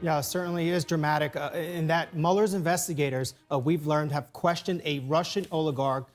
Yeah, certainly is dramatic in that Mueller's investigators, we've learned, have questioned a Russian oligarch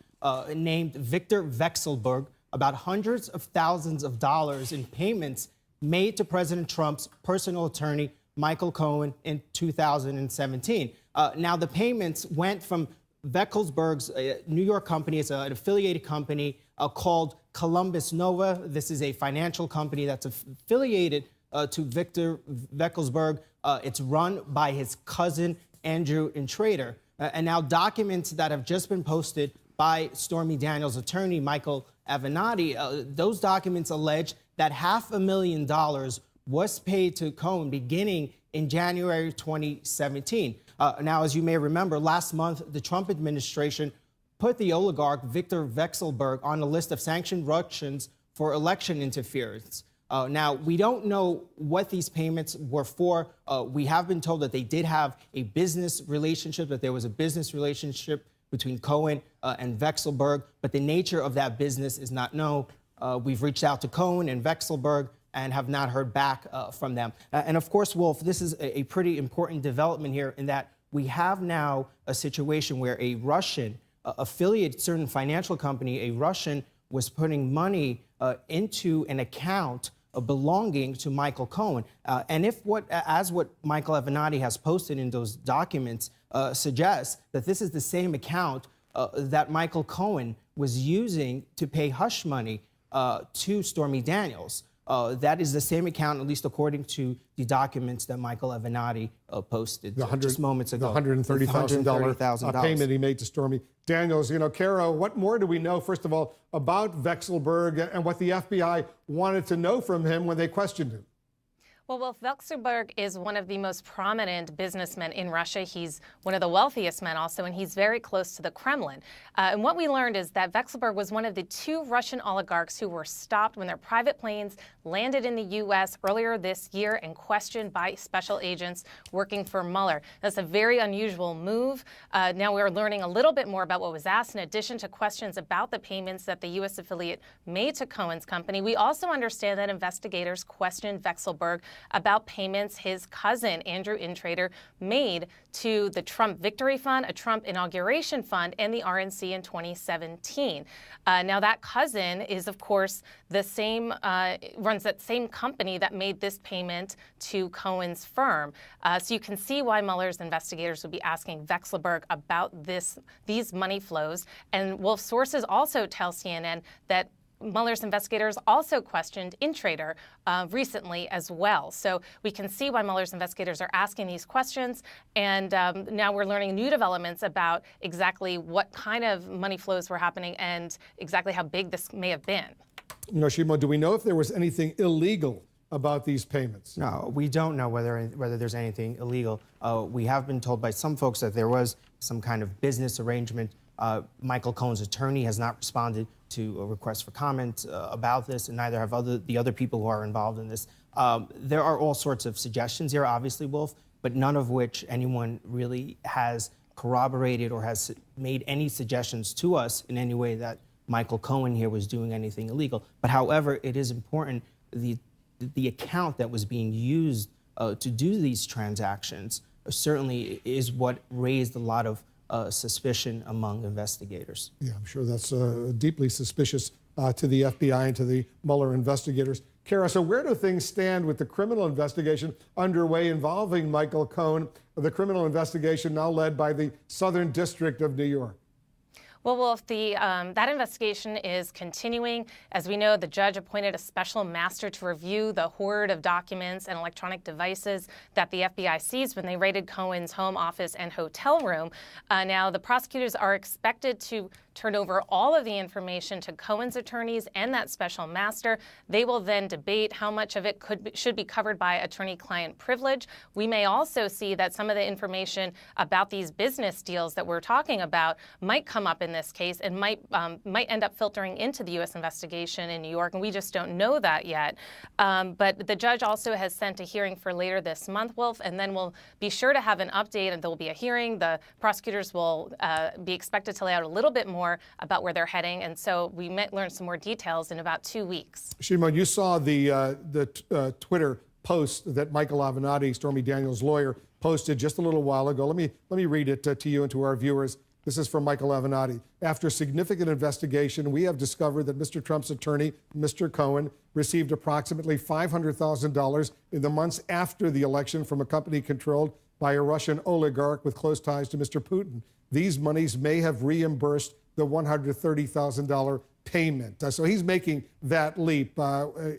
named Viktor Vekselberg about hundreds of thousands of dollars in payments made to President Trump's personal attorney, Michael Cohen, in 2017. Now, the payments went from Veckelsberg's New York company. It's an affiliated company called Columbus Nova. This is a financial company that's affiliated to Viktor Veckelsberg. It's run by his cousin, Andrew Intrater. And now documents that have just been posted by Stormy Daniels' attorney, Michael Avenatti, those documents allege that $500,000 was paid to Cohen beginning in January 2017. Now, as you may remember, last month, the Trump administration put the oligarch Viktor Vekselberg on a list of sanctioned Russians for election interference. Now, we don't know what these payments were for. We have been told that they did have a business relationship, that there was a business relationship between Cohen and Vekselberg, but the nature of that business is not known. We've reached out to Cohen and Vekselberg and have not heard back from them. And of course, Wolf, this is a pretty important development here in that we have now a situation where a Russian affiliated certain financial company, a Russian, was putting money into an account belonging to Michael Cohen. And if what Michael Avenatti has posted in those documents suggests that this is the same account that Michael Cohen was using to pay hush money to Stormy Daniels. That is the same account, at least according to the documents that Michael Avenatti posted just moments ago. The $130,000 payment he made to Stormy Daniels. You know, Kara, what more do we know, first of all, about Vekselberg and what the FBI wanted to know from him when they questioned him? Well, Wolf, Vekselberg is one of the most prominent businessmen in Russia. He's one of the wealthiest men also, and he's very close to the Kremlin. And what we learned is that Vekselberg was one of the two Russian oligarchs who were stopped when their private planes landed in the U.S. earlier this year and questioned by special agents working for Mueller. That's a very unusual move. Now we're learning a little bit more about what was asked in addition to questions about the payments that the U.S. affiliate made to Cohen's company. We also understand that investigators questioned Vekselberg about payments his cousin, Andrew Intrater, made to the Trump Victory Fund, a Trump Inauguration Fund, and the RNC in 2017. Now, that cousin is, of course, the same, runs that same company that made this payment to Cohen's firm. So you can see why Mueller's investigators would be asking Vekselberg about these money flows. And Wolf, sources also tell CNN that Mueller's investigators also questioned Intrater recently as well. So we can see why Mueller's investigators are asking these questions. And now we're learning new developments about exactly what kind of money flows were happening and exactly how big this may have been. No, Shimo, do we know if there was anything illegal about these payments? No, we don't know whether there's anything illegal. We have been told by some folks that there was some kind of business arrangement. Michael Cohen's attorney has not responded to a request for comment about this, and neither have the other people who are involved in this. There are all sorts of suggestions here, obviously, Wolf, but none of which anyone really has corroborated or has made any suggestions to us in any way that Michael Cohen here was doing anything illegal. But however, it is important, the account that was being used to do these transactions certainly is what raised a lot of suspicion among investigators. Yeah, I'm sure that's deeply suspicious to the FBI and to the Mueller investigators. Kara, so where do things stand with the criminal investigation underway involving Michael Cohen, the criminal investigation now led by the Southern District of New York? Well, Wolf, that investigation is continuing. As we know, the judge appointed a special master to review the hoard of documents and electronic devices that the FBI seized when they raided Cohen's home office and hotel room. Now, the prosecutors are expected to turn over all of the information to Cohen's attorneys and that special master. They will then debate how much of it should be covered by attorney-client privilege. We may also see that some of the information about these business deals that we're talking about might come up in this case and might end up filtering into the U.S. investigation in New York, and we just don't know that yet. But the judge also has sent a hearing for later this month, Wolf, and then we'll be sure to have an update, and there will be a hearing. The prosecutors will be expected to lay out a little bit more about where they're heading, and so we might learn some more details in about 2 weeks. Shimon, you saw the Twitter post that Michael Avenatti, Stormy Daniels' lawyer, posted just a little while ago. Let me read it to you and to our viewers. This is from Michael Avenatti. After significant investigation, we have discovered that Mr. Trump's attorney, Mr. Cohen, received approximately $500,000 in the months after the election from a company controlled by a Russian oligarch with close ties to Mr. Putin. These monies may have reimbursed the $130,000 payment. So he's making that leap.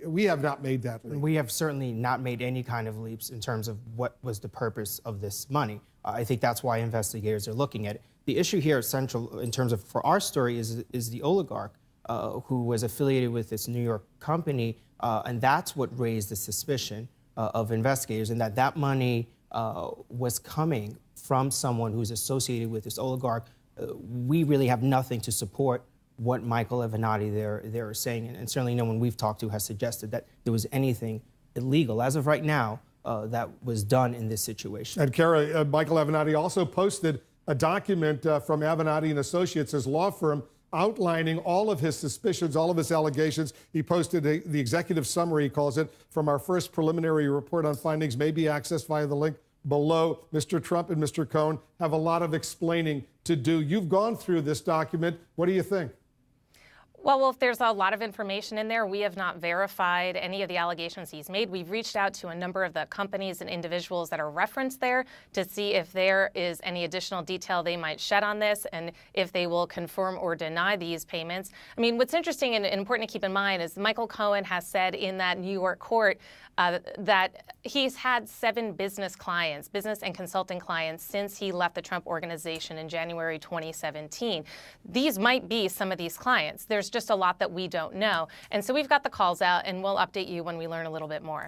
We have not made that leap. We have certainly not made any kind of leaps in terms of what was the purpose of this money. I think that's why investigators are looking at it. The issue here, central in terms of for our story, is the oligarch who was affiliated with this New York company, and that's what raised the suspicion of investigators, and that money was coming from someone who's associated with this oligarch. We really have nothing to support what Michael Avenatti they're saying, and certainly no one we've talked to has suggested that there was anything illegal as of right now that was done in this situation. And Kara, Michael Avenatti also posted a document from Avenatti and Associates, his law firm, outlining all of his suspicions, all of his allegations. He posted the executive summary, he calls it, from our first preliminary report on findings may be accessed via the link below. Mr. Trump and Mr. Cohen have a lot of explaining to do. You've gone through this document. What do you think? Well, if there's a lot of information in there, we have not verified any of the allegations he's made. We've reached out to a number of the companies and individuals that are referenced there to see if there is any additional detail they might shed on this and if they will confirm or deny these payments. I mean, what's interesting and important to keep in mind is Michael Cohen has said in that New York court that he's had 7 business and consulting clients since he left the Trump organization in January 2017. These might be some of these clients. There's just a lot that we don't know. And so we've got the calls out, and we'll update you when we learn a little bit more.